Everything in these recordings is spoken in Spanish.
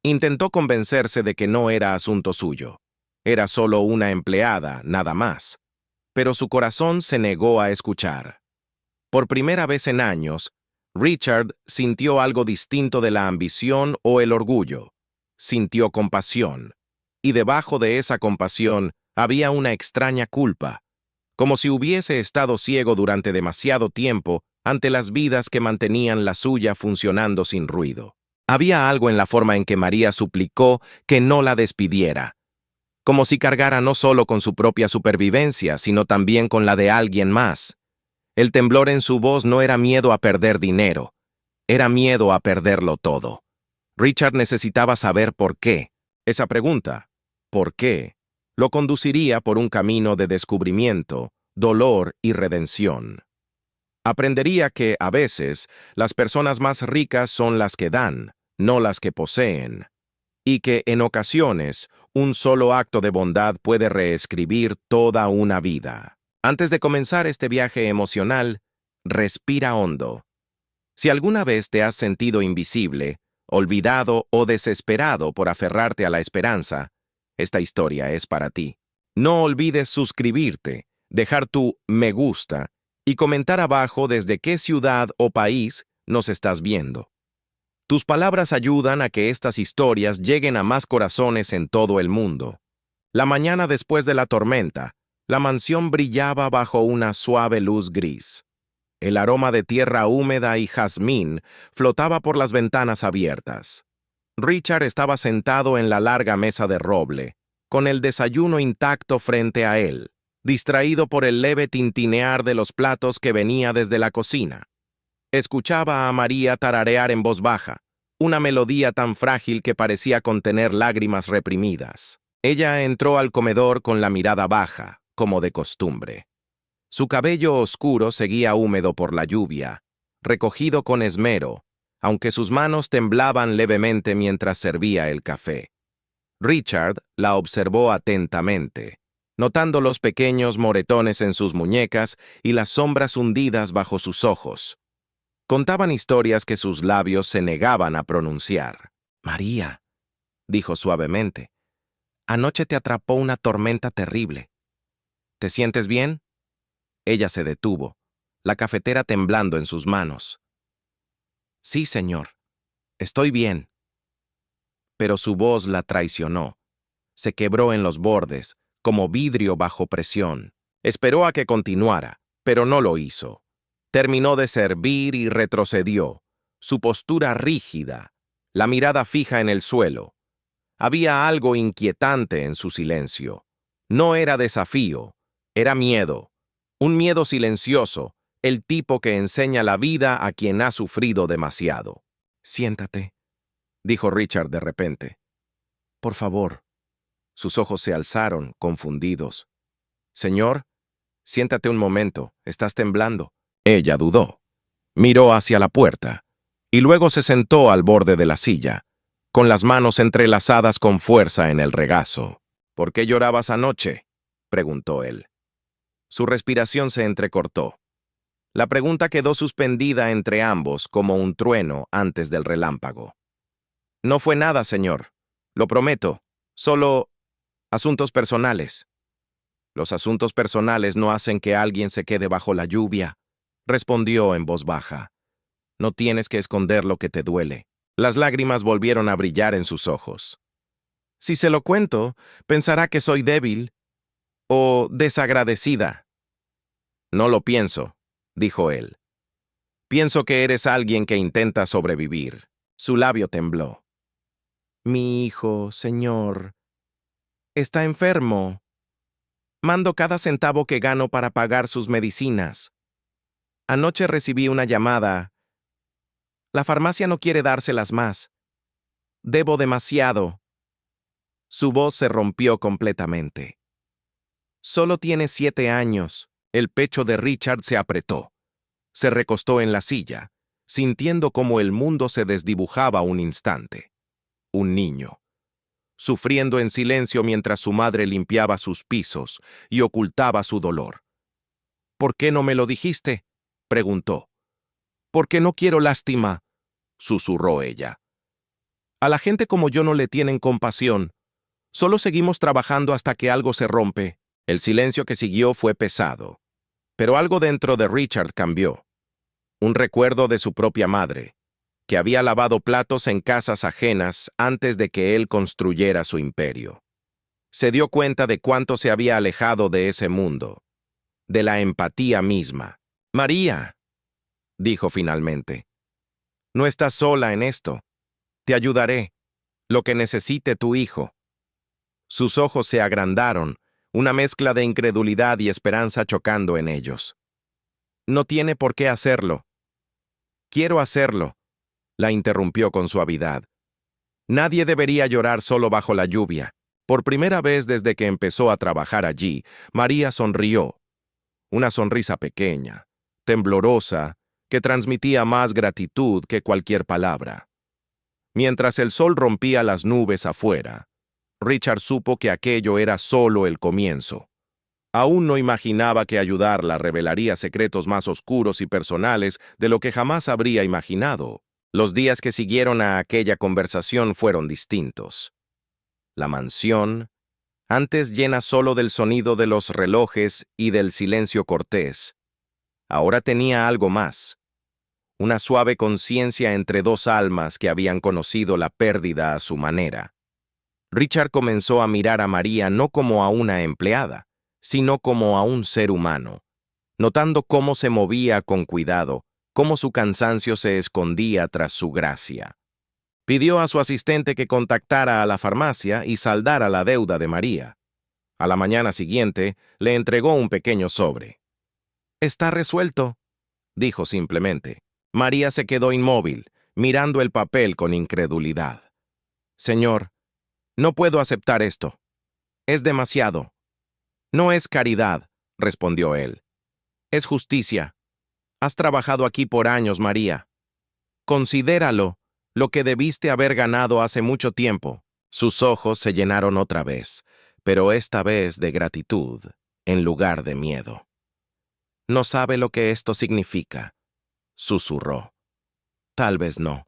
Intentó convencerse de que no era asunto suyo. Era solo una empleada, nada más. Pero su corazón se negó a escuchar. Por primera vez en años, Richard sintió algo distinto de la ambición o el orgullo. Sintió compasión. Y debajo de esa compasión había una extraña culpa, como si hubiese estado ciego durante demasiado tiempo ante las vidas que mantenían la suya funcionando sin ruido. Había algo en la forma en que María suplicó que no la despidiera, como si cargara no solo con su propia supervivencia, sino también con la de alguien más. El temblor en su voz no era miedo a perder dinero, era miedo a perderlo todo. Richard necesitaba saber por qué. Esa pregunta, ¿por qué?, lo conduciría por un camino de descubrimiento, dolor y redención. Aprendería que, a veces, las personas más ricas son las que dan, no las que poseen, y que, en ocasiones, un solo acto de bondad puede reescribir toda una vida. Antes de comenzar este viaje emocional, respira hondo. Si alguna vez te has sentido invisible, olvidado o desesperado por aferrarte a la esperanza, esta historia es para ti. No olvides suscribirte, dejar tu me gusta y comentar abajo desde qué ciudad o país nos estás viendo. Tus palabras ayudan a que estas historias lleguen a más corazones en todo el mundo. La mañana después de la tormenta, la mansión brillaba bajo una suave luz gris. El aroma de tierra húmeda y jazmín flotaba por las ventanas abiertas. Richard estaba sentado en la larga mesa de roble, con el desayuno intacto frente a él, distraído por el leve tintinear de los platos que venía desde la cocina. Escuchaba a María tararear en voz baja, una melodía tan frágil que parecía contener lágrimas reprimidas. Ella entró al comedor con la mirada baja, como de costumbre. Su cabello oscuro seguía húmedo por la lluvia, recogido con esmero, aunque sus manos temblaban levemente mientras servía el café. Richard la observó atentamente, notando los pequeños moretones en sus muñecas y las sombras hundidas bajo sus ojos. Contaban historias que sus labios se negaban a pronunciar. «María», dijo suavemente, «anoche te atrapó una tormenta terrible. ¿Te sientes bien?» Ella se detuvo, la cafetera temblando en sus manos. «Sí, señor, estoy bien». Pero su voz la traicionó. Se quebró en los bordes, como vidrio bajo presión. Esperó a que continuara, pero no lo hizo. Terminó de servir y retrocedió, su postura rígida, la mirada fija en el suelo. Había algo inquietante en su silencio. No era desafío, era miedo. Un miedo silencioso, el tipo que enseña la vida a quien ha sufrido demasiado. «Siéntate», dijo Richard de repente. «Por favor». Sus ojos se alzaron, confundidos. «Señor, siéntate un momento, estás temblando». Ella dudó. Miró hacia la puerta, y luego se sentó al borde de la silla, con las manos entrelazadas con fuerza en el regazo. «¿Por qué llorabas anoche?», preguntó él. Su respiración se entrecortó. La pregunta quedó suspendida entre ambos como un trueno antes del relámpago. «No fue nada, señor. Lo prometo. Solo asuntos personales». «Los asuntos personales no hacen que alguien se quede bajo la lluvia», respondió en voz baja. «No tienes que esconder lo que te duele». Las lágrimas volvieron a brillar en sus ojos. «Si se lo cuento, pensará que soy débil o desagradecida». «No lo pienso», dijo él. «Pienso que eres alguien que intenta sobrevivir». Su labio tembló. «Mi hijo, señor, está enfermo. Mando cada centavo que gano para pagar sus medicinas. Anoche recibí una llamada. La farmacia no quiere dárselas más. Debo demasiado». Su voz se rompió completamente. «Solo tiene 7 años». El pecho de Richard se apretó. Se recostó en la silla, sintiendo cómo el mundo se desdibujaba un instante. Un niño, sufriendo en silencio mientras su madre limpiaba sus pisos y ocultaba su dolor. «¿Por qué no me lo dijiste?», preguntó. «Porque no quiero lástima», susurró ella. A la gente como yo no le tienen compasión. Solo seguimos trabajando hasta que algo se rompe. El silencio que siguió fue pesado. Pero algo dentro de Richard cambió. Un recuerdo de su propia madre, que había lavado platos en casas ajenas antes de que él construyera su imperio. Se dio cuenta de cuánto se había alejado de ese mundo, de la empatía misma. María, dijo finalmente, no estás sola en esto. Te ayudaré. Lo que necesite tu hijo. Sus ojos se agrandaron, una mezcla de incredulidad y esperanza chocando en ellos. No tiene por qué hacerlo. Quiero hacerlo, la interrumpió con suavidad. Nadie debería llorar solo bajo la lluvia. Por primera vez desde que empezó a trabajar allí, María sonrió. Una sonrisa pequeña, temblorosa, que transmitía más gratitud que cualquier palabra. Mientras el sol rompía las nubes afuera, Richard supo que aquello era solo el comienzo. Aún no imaginaba que ayudarla revelaría secretos más oscuros y personales de lo que jamás habría imaginado. Los días que siguieron a aquella conversación fueron distintos. La mansión, antes llena solo del sonido de los relojes y del silencio cortés, ahora tenía algo más. Una suave conciencia entre dos almas que habían conocido la pérdida a su manera. Richard comenzó a mirar a María no como a una empleada, sino como a un ser humano, notando cómo se movía con cuidado, cómo su cansancio se escondía tras su gracia. Pidió a su asistente que contactara a la farmacia y saldara la deuda de María. A la mañana siguiente, le entregó un pequeño sobre. «Está resuelto», dijo simplemente. María se quedó inmóvil, mirando el papel con incredulidad. «Señor, no puedo aceptar esto. Es demasiado». «No es caridad», respondió él. «Es justicia. Has trabajado aquí por años, María. Considéralo, lo que debiste haber ganado hace mucho tiempo». Sus ojos se llenaron otra vez, pero esta vez de gratitud, en lugar de miedo. «No sabe lo que esto significa», susurró. «Tal vez no»,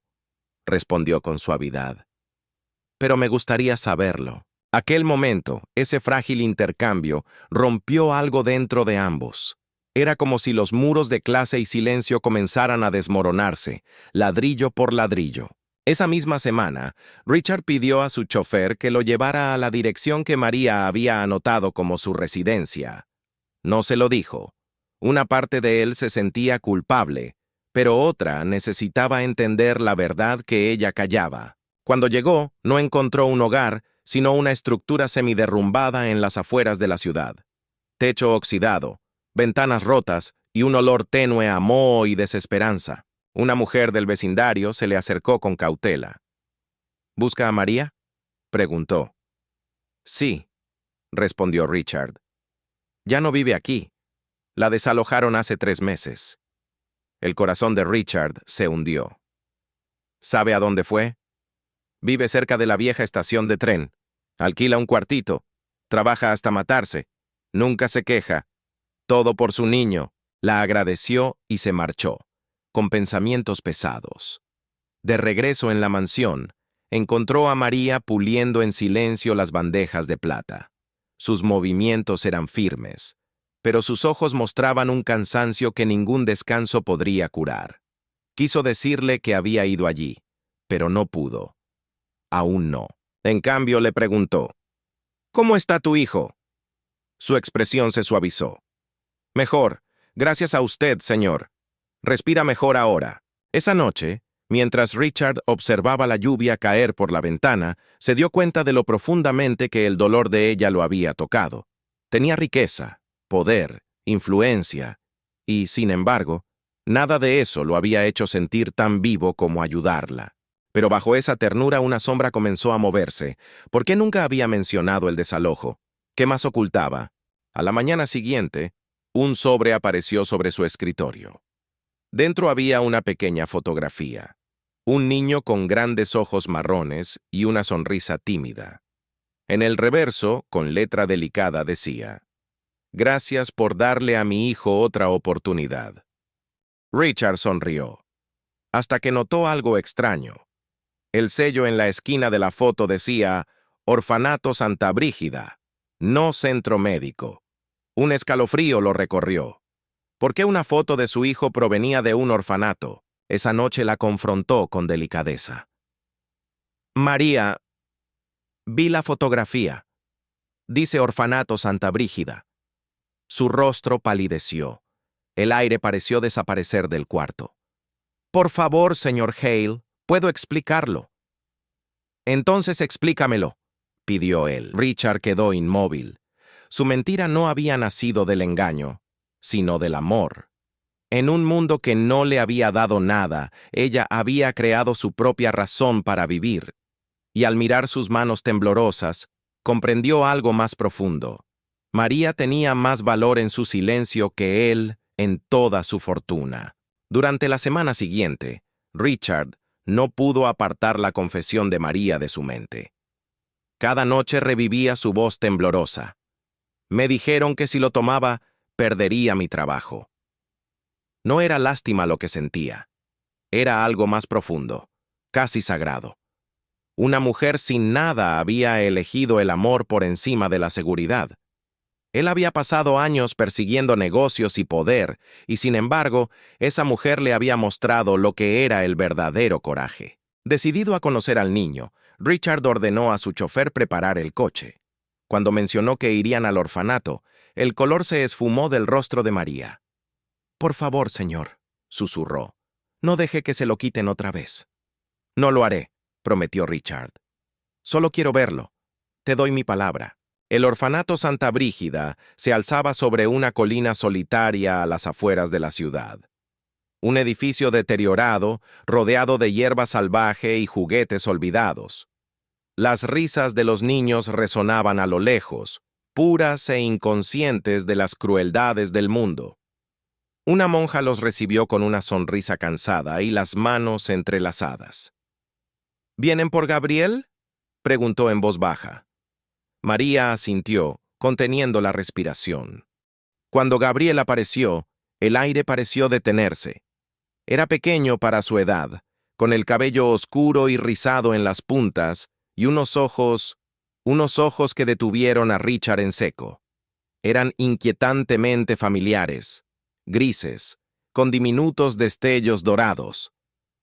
respondió con suavidad. «Pero me gustaría saberlo». Aquel momento, ese frágil intercambio, rompió algo dentro de ambos. Era como si los muros de clase y silencio comenzaran a desmoronarse, ladrillo por ladrillo. Esa misma semana, Richard pidió a su chofer que lo llevara a la dirección que María había anotado como su residencia. No se lo dijo. Una parte de él se sentía culpable, pero otra necesitaba entender la verdad que ella callaba. Cuando llegó, no encontró un hogar, sino una estructura semiderrumbada en las afueras de la ciudad. Techo oxidado, ventanas rotas y un olor tenue a moho y desesperanza. Una mujer del vecindario se le acercó con cautela. «¿Busca a María?», preguntó. «Sí», respondió Richard. «Ya no vive aquí. La desalojaron hace 3 meses». El corazón de Richard se hundió. «¿Sabe a dónde fue?». «Vive cerca de la vieja estación de tren. Alquila un cuartito. Trabaja hasta matarse. Nunca se queja. Todo por su niño». La agradeció y se marchó, con pensamientos pesados. De regreso en la mansión, encontró a María puliendo en silencio las bandejas de plata. Sus movimientos eran firmes, pero sus ojos mostraban un cansancio que ningún descanso podría curar. Quiso decirle que había ido allí, pero no pudo. Aún no. En cambio, le preguntó, «¿Cómo está tu hijo?». Su expresión se suavizó. «Mejor, gracias a usted, señor. Respira mejor ahora». Esa noche, mientras Richard observaba la lluvia caer por la ventana, se dio cuenta de lo profundamente que el dolor de ella lo había tocado. Tenía riqueza, poder, influencia, y, sin embargo, nada de eso lo había hecho sentir tan vivo como ayudarla. Pero bajo esa ternura una sombra comenzó a moverse. ¿Por qué nunca había mencionado el desalojo? ¿Qué más ocultaba? A la mañana siguiente, un sobre apareció sobre su escritorio. Dentro había una pequeña fotografía. Un niño con grandes ojos marrones y una sonrisa tímida. En el reverso, con letra delicada, decía: «Gracias por darle a mi hijo otra oportunidad». Richard sonrió, hasta que notó algo extraño. El sello en la esquina de la foto decía Orfanato Santa Brígida, no centro médico. Un escalofrío lo recorrió. ¿Por qué una foto de su hijo provenía de un orfanato? Esa noche la confrontó con delicadeza. María, vi la fotografía. Dice Orfanato Santa Brígida. Su rostro palideció. El aire pareció desaparecer del cuarto. Por favor, señor Hale, puedo explicarlo. Entonces explícamelo, pidió él. Richard quedó inmóvil. Su mentira no había nacido del engaño, sino del amor. En un mundo que no le había dado nada, ella había creado su propia razón para vivir, y al mirar sus manos temblorosas, comprendió algo más profundo. María tenía más valor en su silencio que él en toda su fortuna. Durante la semana siguiente, Richard no pudo apartar la confesión de María de su mente. Cada noche revivía su voz temblorosa. Me dijeron que si lo tomaba, perdería mi trabajo. No era lástima lo que sentía. Era algo más profundo, casi sagrado. Una mujer sin nada había elegido el amor por encima de la seguridad. Él había pasado años persiguiendo negocios y poder, y sin embargo, esa mujer le había mostrado lo que era el verdadero coraje. Decidido a conocer al niño, Richard ordenó a su chofer preparar el coche. Cuando mencionó que irían al orfanato, el color se esfumó del rostro de María. «Por favor, señor», susurró, «no deje que se lo quiten otra vez». «No lo haré», prometió Richard. «Solo quiero verlo. Te doy mi palabra». El orfanato Santa Brígida se alzaba sobre una colina solitaria a las afueras de la ciudad. Un edificio deteriorado, rodeado de hierba salvaje y juguetes olvidados. Las risas de los niños resonaban a lo lejos, puras e inconscientes de las crueldades del mundo. Una monja los recibió con una sonrisa cansada y las manos entrelazadas. «¿Vienen por Gabriel?», preguntó en voz baja. María asintió, conteniendo la respiración. Cuando Gabriel apareció, el aire pareció detenerse. Era pequeño para su edad, con el cabello oscuro y rizado en las puntas, y unos ojos que detuvieron a Richard en seco. Eran inquietantemente familiares, grises, con diminutos destellos dorados,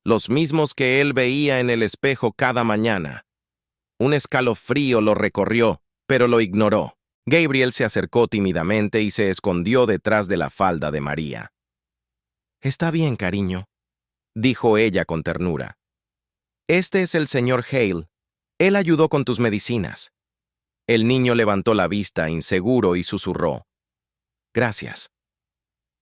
los mismos que él veía en el espejo cada mañana. Un escalofrío lo recorrió, pero lo ignoró. Gabriel se acercó tímidamente y se escondió detrás de la falda de María. «Está bien, cariño», dijo ella con ternura. «Este es el señor Hale. Él ayudó con tus medicinas». El niño levantó la vista inseguro y susurró. «Gracias».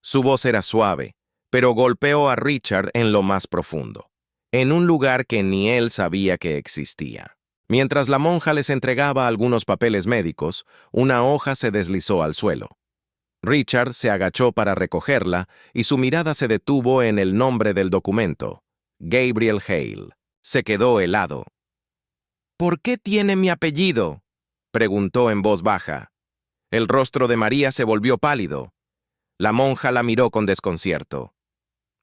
Su voz era suave, pero golpeó a Richard en lo más profundo, en un lugar que ni él sabía que existía. Mientras la monja les entregaba algunos papeles médicos, una hoja se deslizó al suelo. Richard se agachó para recogerla y su mirada se detuvo en el nombre del documento, Gabriel Hale. Se quedó helado. «¿Por qué tiene mi apellido?», preguntó en voz baja. El rostro de María se volvió pálido. La monja la miró con desconcierto.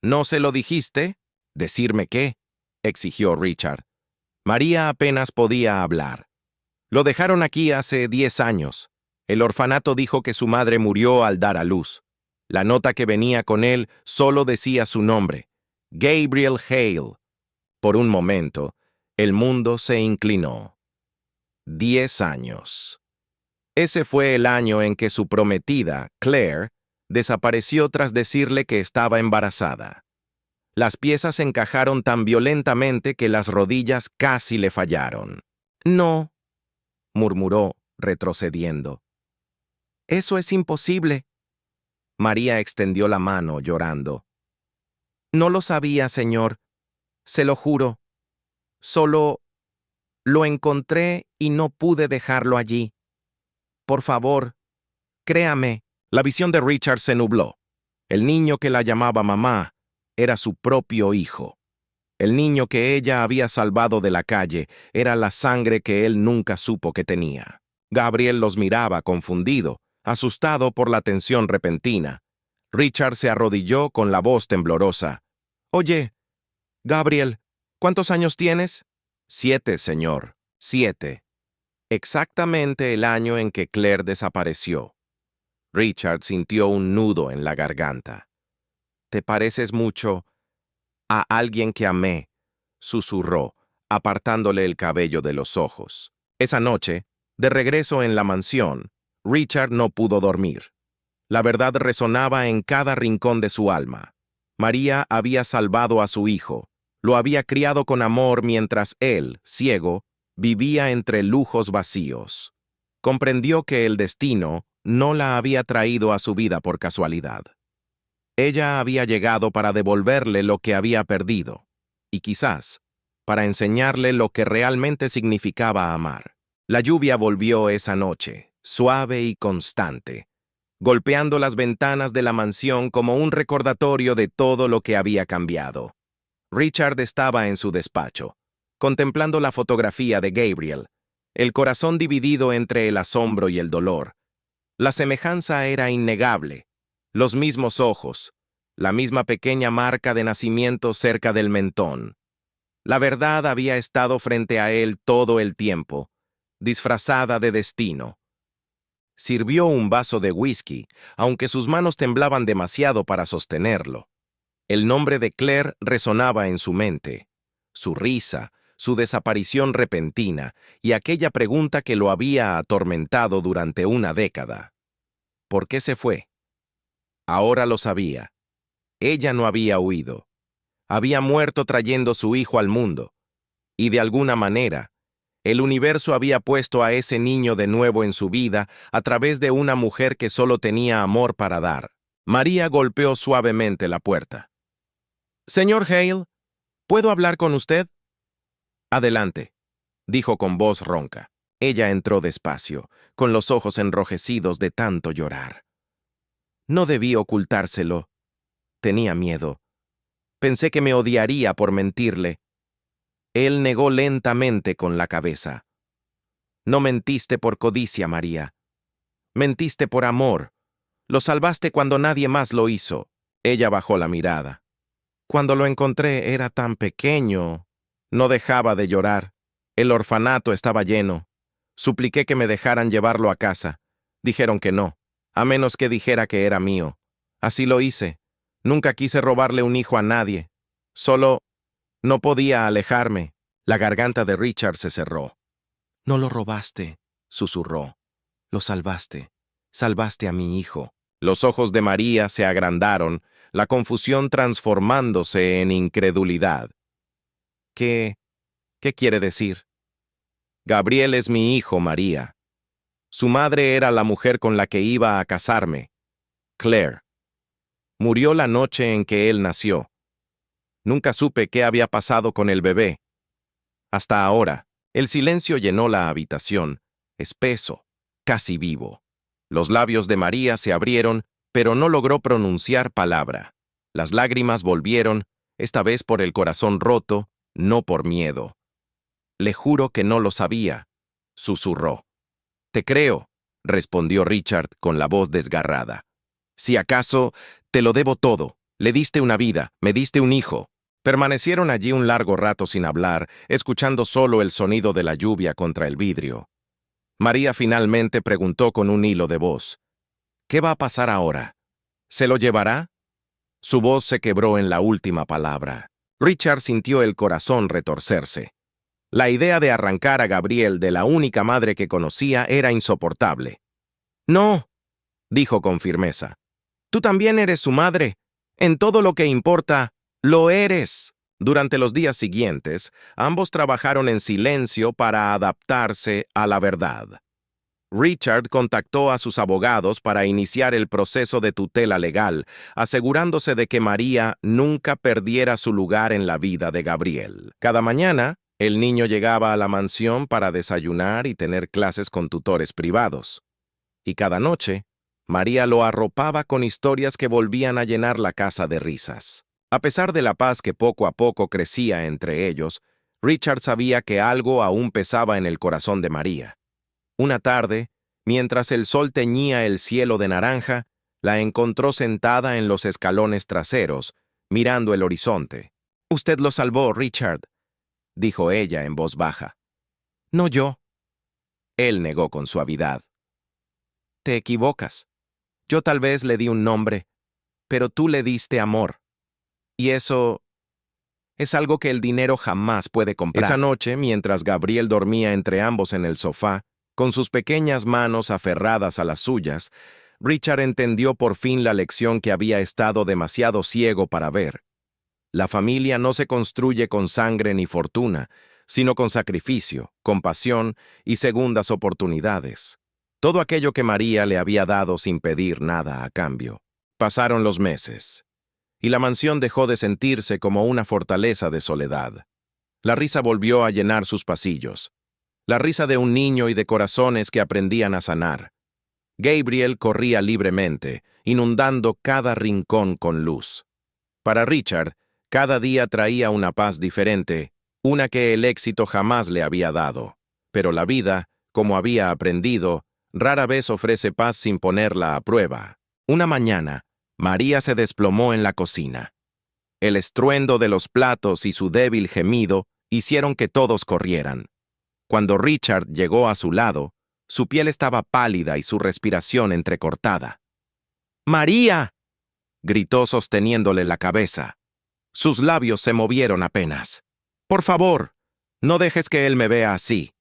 «¿No se lo dijiste?». «¿Decirme qué?», exigió Richard. María apenas podía hablar. «Lo dejaron aquí hace 10 años. El orfanato dijo que su madre murió al dar a luz. La nota que venía con él solo decía su nombre, Gabriel Hale». Por un momento, el mundo se inclinó. 10 años. Ese fue el año en que su prometida, Claire, desapareció tras decirle que estaba embarazada. Las piezas encajaron tan violentamente que las rodillas casi le fallaron. «No», murmuró, retrocediendo. «Eso es imposible». María extendió la mano, llorando. «No lo sabía, señor. Se lo juro. Solo lo encontré y no pude dejarlo allí. Por favor, créame». La visión de Richard se nubló. El niño que la llamaba mamá era su propio hijo. El niño que ella había salvado de la calle era la sangre que él nunca supo que tenía. Gabriel los miraba confundido, asustado por la tensión repentina. Richard se arrodilló con la voz temblorosa. «Oye, Gabriel, ¿cuántos años tienes?». 7, señor, 7. Exactamente el año en que Claire desapareció. Richard sintió un nudo en la garganta. «Te pareces mucho a alguien que amé», susurró, apartándole el cabello de los ojos. Esa noche, de regreso en la mansión, Richard no pudo dormir. La verdad resonaba en cada rincón de su alma. María había salvado a su hijo, lo había criado con amor mientras él, ciego, vivía entre lujos vacíos. Comprendió que el destino no la había traído a su vida por casualidad. Ella había llegado para devolverle lo que había perdido, y quizás para enseñarle lo que realmente significaba amar. La lluvia volvió esa noche, suave y constante, golpeando las ventanas de la mansión como un recordatorio de todo lo que había cambiado. Richard estaba en su despacho, contemplando la fotografía de Gabriel, el corazón dividido entre el asombro y el dolor. La semejanza era innegable, los mismos ojos, la misma pequeña marca de nacimiento cerca del mentón. La verdad había estado frente a él todo el tiempo, disfrazada de destino. Sirvió un vaso de whisky, aunque sus manos temblaban demasiado para sostenerlo. El nombre de Claire resonaba en su mente, su risa, su desaparición repentina y aquella pregunta que lo había atormentado durante una década. ¿Por qué se fue? Ahora lo sabía. Ella no había huido. Había muerto trayendo su hijo al mundo. Y de alguna manera, el universo había puesto a ese niño de nuevo en su vida a través de una mujer que solo tenía amor para dar. María golpeó suavemente la puerta. «Señor Hale, ¿puedo hablar con usted?» «Adelante», dijo con voz ronca. Ella entró despacio, con los ojos enrojecidos de tanto llorar. No debí ocultárselo. Tenía miedo. Pensé que me odiaría por mentirle. Él negó lentamente con la cabeza. «No mentiste por codicia, María. Mentiste por amor. Lo salvaste cuando nadie más lo hizo». Ella bajó la mirada. «Cuando lo encontré era tan pequeño». No dejaba de llorar. El orfanato estaba lleno. Supliqué que me dejaran llevarlo a casa. Dijeron que no, a menos que dijera que era mío. Así lo hice. Nunca quise robarle un hijo a nadie. Solo no podía alejarme. La garganta de Richard se cerró. «No lo robaste», susurró. «Lo salvaste. Salvaste a mi hijo». Los ojos de María se agrandaron, la confusión transformándose en incredulidad. ¿Qué quiere decir? «Gabriel es mi hijo, María. Su madre era la mujer con la que iba a casarme, Claire. Murió la noche en que él nació. Nunca supe qué había pasado con el bebé. Hasta ahora, el silencio llenó la habitación, espeso, casi vivo. Los labios de María se abrieron, pero no logró pronunciar palabra. Las lágrimas volvieron, esta vez por el corazón roto, no por miedo. «Le juro que no lo sabía», susurró. «Te creo», respondió Richard con la voz desgarrada. «Si acaso, te lo debo todo. Le diste una vida, me diste un hijo». Permanecieron allí un largo rato sin hablar, escuchando solo el sonido de la lluvia contra el vidrio. María finalmente preguntó con un hilo de voz. «¿Qué va a pasar ahora? ¿Se lo llevará?» Su voz se quebró en la última palabra. Richard sintió el corazón retorcerse. La idea de arrancar a Gabriel de la única madre que conocía era insoportable. «No», dijo con firmeza. «Tú también eres su madre. En todo lo que importa, lo eres». Durante los días siguientes, ambos trabajaron en silencio para adaptarse a la verdad. Richard contactó a sus abogados para iniciar el proceso de tutela legal, asegurándose de que María nunca perdiera su lugar en la vida de Gabriel. Cada mañana, el niño llegaba a la mansión para desayunar y tener clases con tutores privados. Y cada noche, María lo arropaba con historias que volvían a llenar la casa de risas. A pesar de la paz que poco a poco crecía entre ellos, Richard sabía que algo aún pesaba en el corazón de María. Una tarde, mientras el sol teñía el cielo de naranja, la encontró sentada en los escalones traseros, mirando el horizonte. «Usted lo salvó, Richard. dijo ella en voz baja. No yo. Él negó con suavidad. Te equivocas. Yo tal vez le di un nombre, pero tú le diste amor. Y eso es algo que el dinero jamás puede comprar. Esa noche, mientras Gabriel dormía entre ambos en el sofá, con sus pequeñas manos aferradas a las suyas, Richard entendió por fin la lección que había estado demasiado ciego para ver. La familia no se construye con sangre ni fortuna, sino con sacrificio, compasión y segundas oportunidades. Todo aquello que María le había dado sin pedir nada a cambio. Pasaron los meses, y la mansión dejó de sentirse como una fortaleza de soledad. La risa volvió a llenar sus pasillos. La risa de un niño y de corazones que aprendían a sanar. Gabriel corría libremente, inundando cada rincón con luz. Para Richard, cada día traía una paz diferente, una que el éxito jamás le había dado. Pero la vida, como había aprendido, rara vez ofrece paz sin ponerla a prueba. Una mañana, María se desplomó en la cocina. El estruendo de los platos y su débil gemido hicieron que todos corrieran. Cuando Richard llegó a su lado, su piel estaba pálida y su respiración entrecortada. ¡María!, gritó sosteniéndole la cabeza. Sus labios se movieron apenas. «Por favor, no dejes que él me vea así.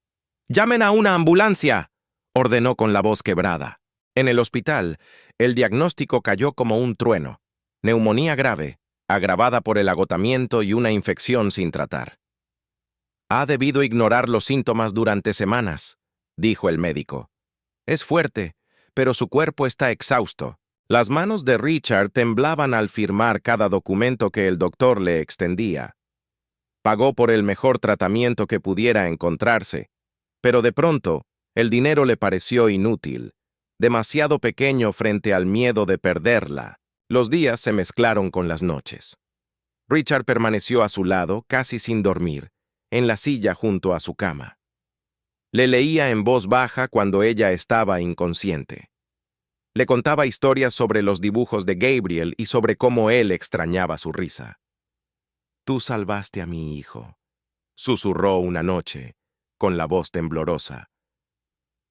¡Llamen a una ambulancia!», ordenó con la voz quebrada. En el hospital, el diagnóstico cayó como un trueno. Neumonía grave, agravada por el agotamiento y una infección sin tratar. «Ha debido ignorar los síntomas durante semanas», dijo el médico. «Es fuerte, pero su cuerpo está exhausto». Las manos de Richard temblaban al firmar cada documento que el doctor le extendía. Pagó por el mejor tratamiento que pudiera encontrarse, pero de pronto el dinero le pareció inútil, demasiado pequeño frente al miedo de perderla. Los días se mezclaron con las noches. Richard permaneció a su lado, casi sin dormir, en la silla junto a su cama. Le leía en voz baja cuando ella estaba inconsciente. Le contaba historias sobre los dibujos de Gabriel y sobre cómo él extrañaba su risa. «Tú salvaste a mi hijo», susurró una noche, con la voz temblorosa.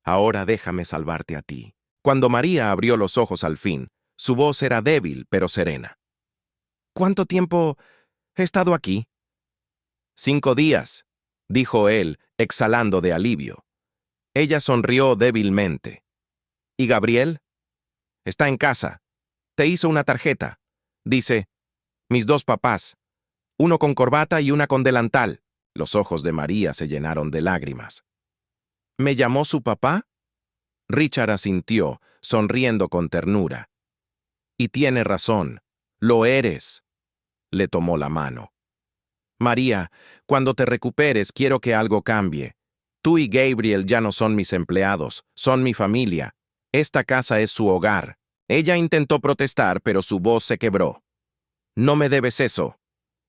«Ahora déjame salvarte a ti». Cuando María abrió los ojos al fin, su voz era débil pero serena. «¿Cuánto tiempo he estado aquí?» «5 días», dijo él, exhalando de alivio. Ella sonrió débilmente. «¿Y Gabriel?» «Está en casa. Te hizo una tarjeta. Dice, mis 2 papás, uno con corbata y una con delantal». Los ojos de María se llenaron de lágrimas. «¿Me llamó su papá?» Richard asintió, sonriendo con ternura. «Y tiene razón. Lo eres». Le tomó la mano. «María, cuando te recuperes quiero que algo cambie. Tú y Gabriel ya no son mis empleados, son mi familia. Esta casa es su hogar». Ella intentó protestar, pero su voz se quebró. «No me debes eso.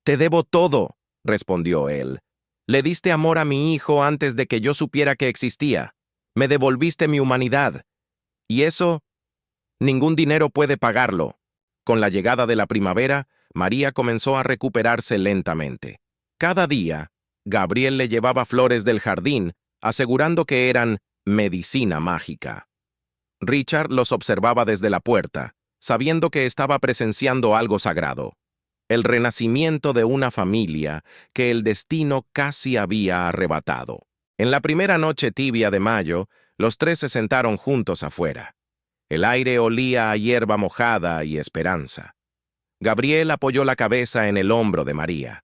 Te debo todo», respondió él. «Le diste amor a mi hijo antes de que yo supiera que existía. Me devolviste mi humanidad. Y eso, ningún dinero puede pagarlo». Con la llegada de la primavera, María comenzó a recuperarse lentamente. Cada día, Gabriel le llevaba flores del jardín, asegurando que eran medicina mágica. Richard los observaba desde la puerta, sabiendo que estaba presenciando algo sagrado. El renacimiento de una familia que el destino casi había arrebatado. En la primera noche tibia de mayo, los 3 se sentaron juntos afuera. El aire olía a hierba mojada y esperanza. Gabriel apoyó la cabeza en el hombro de María.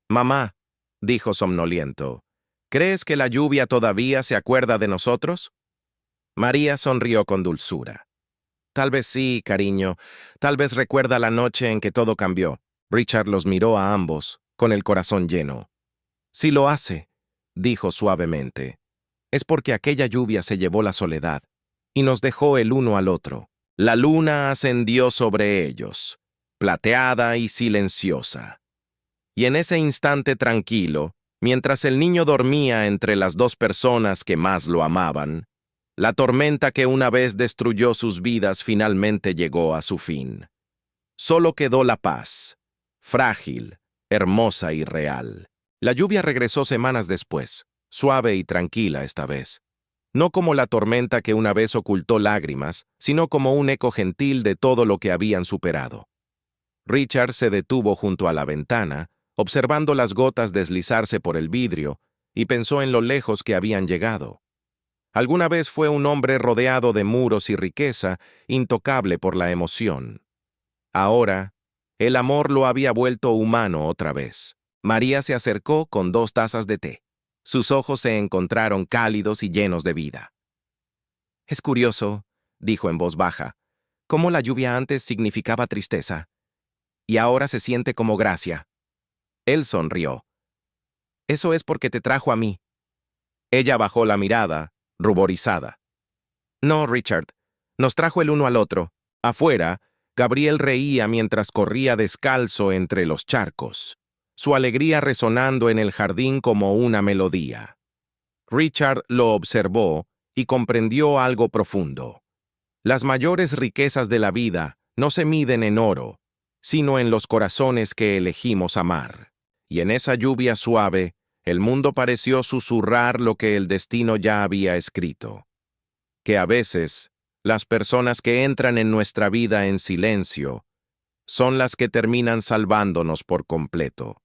«Mamá», dijo somnoliento, «¿crees que la lluvia todavía se acuerda de nosotros?» María sonrió con dulzura. «Tal vez sí, cariño. Tal vez recuerda la noche en que todo cambió». Richard los miró a ambos, con el corazón lleno. «Si lo hace», dijo suavemente, «es porque aquella lluvia se llevó la soledad y nos dejó el uno al otro. La luna ascendió sobre ellos, plateada y silenciosa. Y en ese instante tranquilo, mientras el niño dormía entre las 2 personas que más lo amaban, la tormenta que una vez destruyó sus vidas finalmente llegó a su fin. Solo quedó la paz, frágil, hermosa y real. La lluvia regresó semanas después, suave y tranquila esta vez. No como la tormenta que una vez ocultó lágrimas, sino como un eco gentil de todo lo que habían superado. Richard se detuvo junto a la ventana, observando las gotas deslizarse por el vidrio, y pensó en lo lejos que habían llegado. Alguna vez fue un hombre rodeado de muros y riqueza, intocable por la emoción. Ahora, el amor lo había vuelto humano otra vez. María se acercó con 2 tazas de té. Sus ojos se encontraron cálidos y llenos de vida. «Es curioso», dijo en voz baja, «cómo la lluvia antes significaba tristeza, y ahora se siente como gracia». Él sonrió. «Eso es porque te trajo a mí». Ella bajó la mirada, ruborizada. «No, Richard, nos trajo el uno al otro». Afuera, Gabriel reía mientras corría descalzo entre los charcos, su alegría resonando en el jardín como una melodía. Richard lo observó y comprendió algo profundo. Las mayores riquezas de la vida no se miden en oro, sino en los corazones que elegimos amar. Y en esa lluvia suave, el mundo pareció susurrar lo que el destino ya había escrito. Que a veces, las personas que entran en nuestra vida en silencio son las que terminan salvándonos por completo.